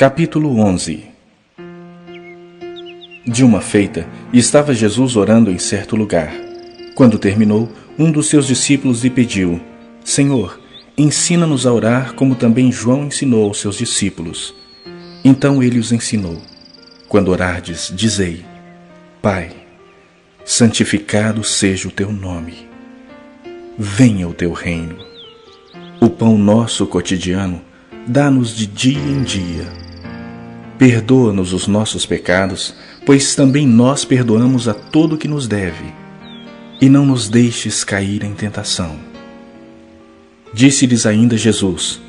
Capítulo 11. De uma feita, estava Jesus orando em certo lugar. Quando terminou, um dos seus discípulos lhe pediu: Senhor, ensina-nos a orar como também João ensinou aos seus discípulos. Então ele os ensinou: Quando orardes, dizei: Pai, santificado seja o teu nome. Venha o teu reino. O pão nosso cotidiano dá-nos de dia em dia. Perdoa-nos os nossos pecados, pois também nós perdoamos a todo que nos deve. E não nos deixes cair em tentação. Disse-lhes ainda Jesus: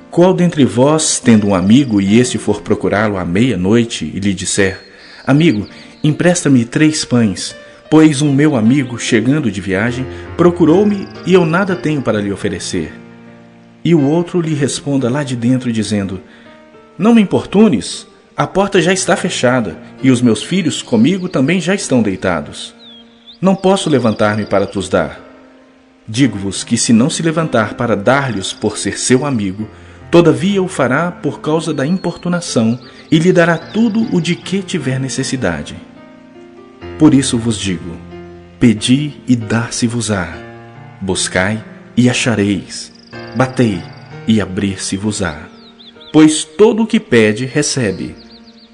Qual dentre vós, tendo um amigo, e este for procurá-lo à meia-noite, e lhe disser: Amigo, empresta-me 3 pães, pois um meu amigo, chegando de viagem, procurou-me e eu nada tenho para lhe oferecer. E o outro lhe responda lá de dentro, dizendo: Não me importunes, a porta já está fechada, e os meus filhos comigo também já estão deitados. Não posso levantar-me para tos dar. Digo-vos que se não se levantar para dar-lhes por ser seu amigo, todavia o fará por causa da importunação, e lhe dará tudo o de que tiver necessidade. Por isso vos digo: pedi e dar-se-vos-á, buscai e achareis, batei e abrir-se-vos-á. Pois todo o que pede, recebe,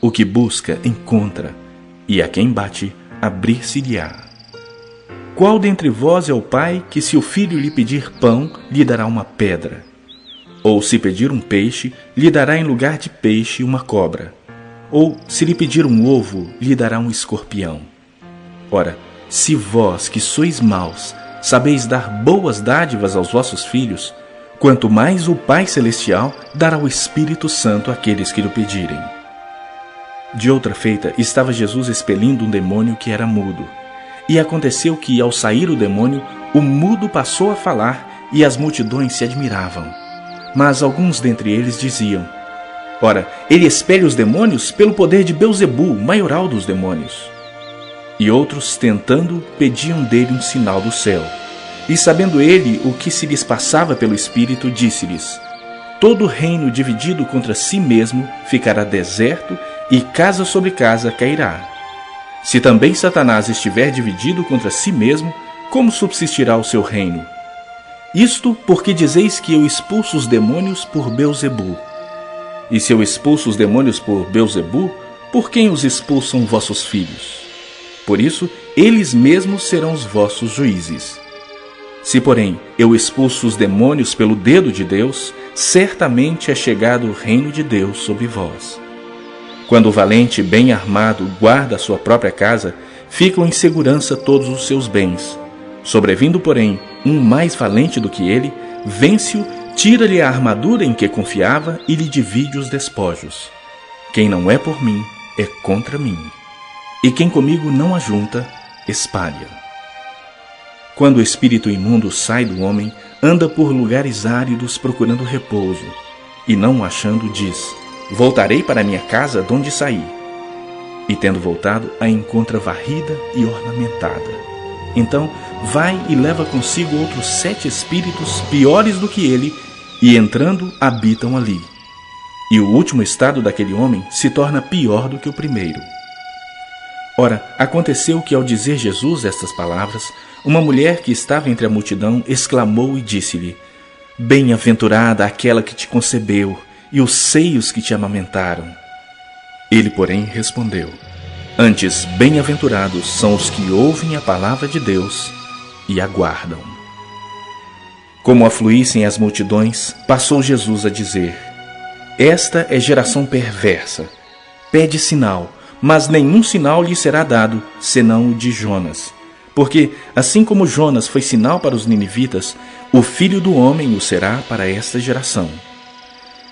o que busca, encontra, e a quem bate, abrir-se-lhe-á. Qual dentre vós é o pai que, se o filho lhe pedir pão, lhe dará uma pedra? Ou se pedir um peixe, lhe dará em lugar de peixe uma cobra? Ou se lhe pedir um ovo, lhe dará um escorpião? Ora, se vós, que sois maus, sabeis dar boas dádivas aos vossos filhos, quanto mais o Pai Celestial dará o Espírito Santo àqueles que lhe pedirem. De outra feita, estava Jesus expelindo um demônio que era mudo. E aconteceu que, ao sair o demônio, o mudo passou a falar, e as multidões se admiravam. Mas alguns dentre eles diziam: Ora, ele expele os demônios pelo poder de Belzebu, maioral dos demônios. E outros, tentando, pediam dele um sinal do céu. E sabendo ele o que se lhes passava pelo Espírito, disse-lhes: Todo reino dividido contra si mesmo ficará deserto, e casa sobre casa cairá. Se também Satanás estiver dividido contra si mesmo, como subsistirá o seu reino? Isto porque dizeis que eu expulso os demônios por Belzebu. E se eu expulso os demônios por Belzebu, por quem os expulsam vossos filhos? Por isso, eles mesmos serão os vossos juízes. Se, porém, eu expulso os demônios pelo dedo de Deus, certamente é chegado o reino de Deus sobre vós. Quando o valente bem armado guarda a sua própria casa, ficam em segurança todos os seus bens. Sobrevindo, porém, um mais valente do que ele, vence-o, tira-lhe a armadura em que confiava e lhe divide os despojos. Quem não é por mim, é contra mim. E quem comigo não ajunta, espalha. Quando o espírito imundo sai do homem, anda por lugares áridos procurando repouso, e não o achando, diz: Voltarei para minha casa donde saí. E tendo voltado, a encontra varrida e ornamentada. Então vai e leva consigo outros 7 espíritos piores do que ele, e entrando, habitam ali. E o último estado daquele homem se torna pior do que o primeiro. Ora, aconteceu que, ao dizer Jesus estas palavras, uma mulher que estava entre a multidão exclamou e disse-lhe: Bem-aventurada aquela que te concebeu e os seios que te amamentaram. Ele, porém, respondeu: Antes, bem-aventurados são os que ouvem a palavra de Deus e aguardam. Como afluíssem as multidões, passou Jesus a dizer: Esta é geração perversa. Pede sinal, mas nenhum sinal lhe será dado, senão o de Jonas. Porque, assim como Jonas foi sinal para os ninivitas, o Filho do Homem o será para esta geração.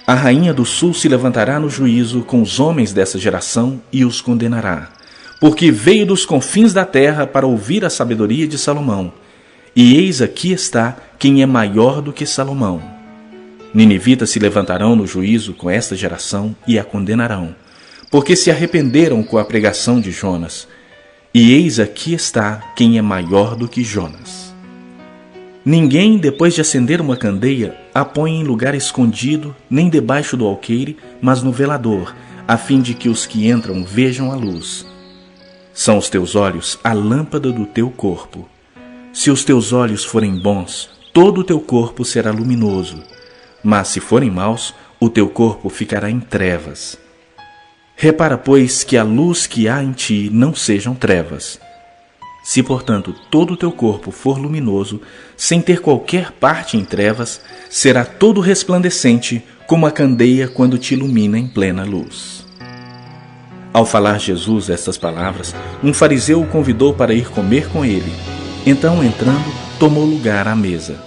A rainha do sul se levantará no juízo com os homens dessa geração e os condenará, porque veio dos confins da terra para ouvir a sabedoria de Salomão. E eis aqui está quem é maior do que Salomão. Ninivitas se levantarão no juízo com esta geração e a condenarão, porque se arrependeram com a pregação de Jonas. E eis aqui está quem é maior do que Jonas. Ninguém, depois de acender uma candeia, a põe em lugar escondido, nem debaixo do alqueire, mas no velador, a fim de que os que entram vejam a luz. São os teus olhos a lâmpada do teu corpo. Se os teus olhos forem bons, todo o teu corpo será luminoso, mas se forem maus, o teu corpo ficará em trevas. Repara, pois, que a luz que há em ti não sejam trevas. Se, portanto, todo o teu corpo for luminoso, sem ter qualquer parte em trevas, será todo resplandecente, como a candeia quando te ilumina em plena luz. Ao falar Jesus estas palavras, um fariseu o convidou para ir comer com ele. Então, entrando, tomou lugar à mesa.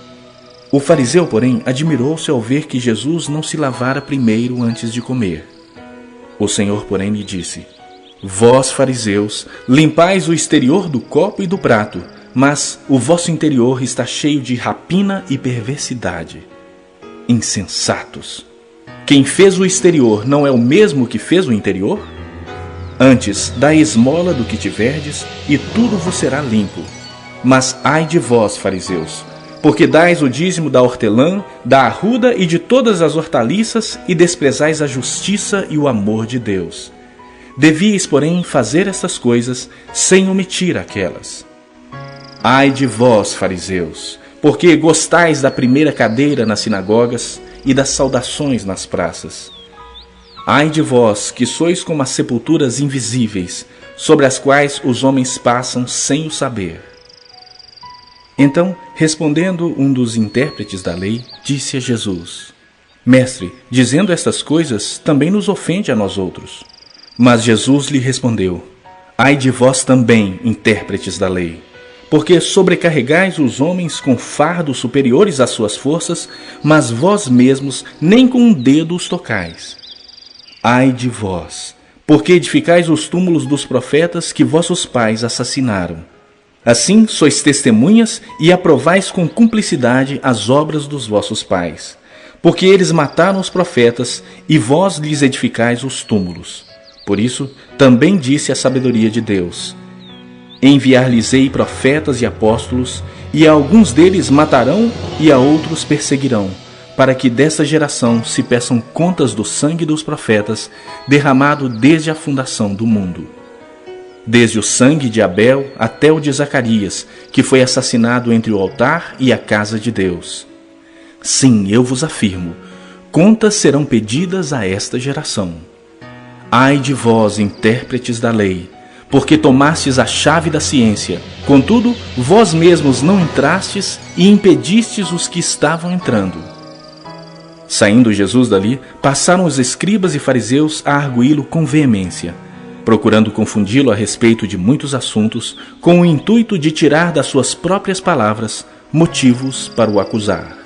O fariseu, porém, admirou-se ao ver que Jesus não se lavara primeiro antes de comer. O Senhor, porém, lhe disse: Vós, fariseus, limpais o exterior do copo e do prato, mas o vosso interior está cheio de rapina e perversidade. Insensatos! Quem fez o exterior não é o mesmo que fez o interior? Antes, dai esmola do que tiverdes, e tudo vos será limpo. Mas ai de vós, fariseus, porque dais o dízimo da hortelã, da arruda e de todas as hortaliças, e desprezais a justiça e o amor de Deus. Devíeis, porém, fazer estas coisas sem omitir aquelas. Ai de vós, fariseus, porque gostais da primeira cadeira nas sinagogas e das saudações nas praças. Ai de vós, que sois como as sepulturas invisíveis, sobre as quais os homens passam sem o saber. Então, respondendo um dos intérpretes da lei, disse a Jesus: Mestre, dizendo estas coisas, também nos ofende a nós outros. Mas Jesus lhe respondeu: Ai de vós também, intérpretes da lei, porque sobrecarregais os homens com fardos superiores às suas forças, mas vós mesmos nem com um dedo os tocais. Ai de vós, porque edificais os túmulos dos profetas que vossos pais assassinaram. Assim sois testemunhas e aprovais com cumplicidade as obras dos vossos pais, porque eles mataram os profetas e vós lhes edificais os túmulos. Por isso, também disse a sabedoria de Deus: Enviar-lhes-ei profetas e apóstolos, e a alguns deles matarão e a outros perseguirão, para que dessa geração se peçam contas do sangue dos profetas, derramado desde a fundação do mundo. Desde o sangue de Abel até o de Zacarias, que foi assassinado entre o altar e a casa de Deus. Sim, eu vos afirmo, contas serão pedidas a esta geração. Ai de vós, intérpretes da lei, porque tomastes a chave da ciência, contudo, vós mesmos não entrastes e impedistes os que estavam entrando. Saindo Jesus dali, passaram os escribas e fariseus a arguí-lo com veemência, procurando confundi-lo a respeito de muitos assuntos, com o intuito de tirar das suas próprias palavras motivos para o acusar.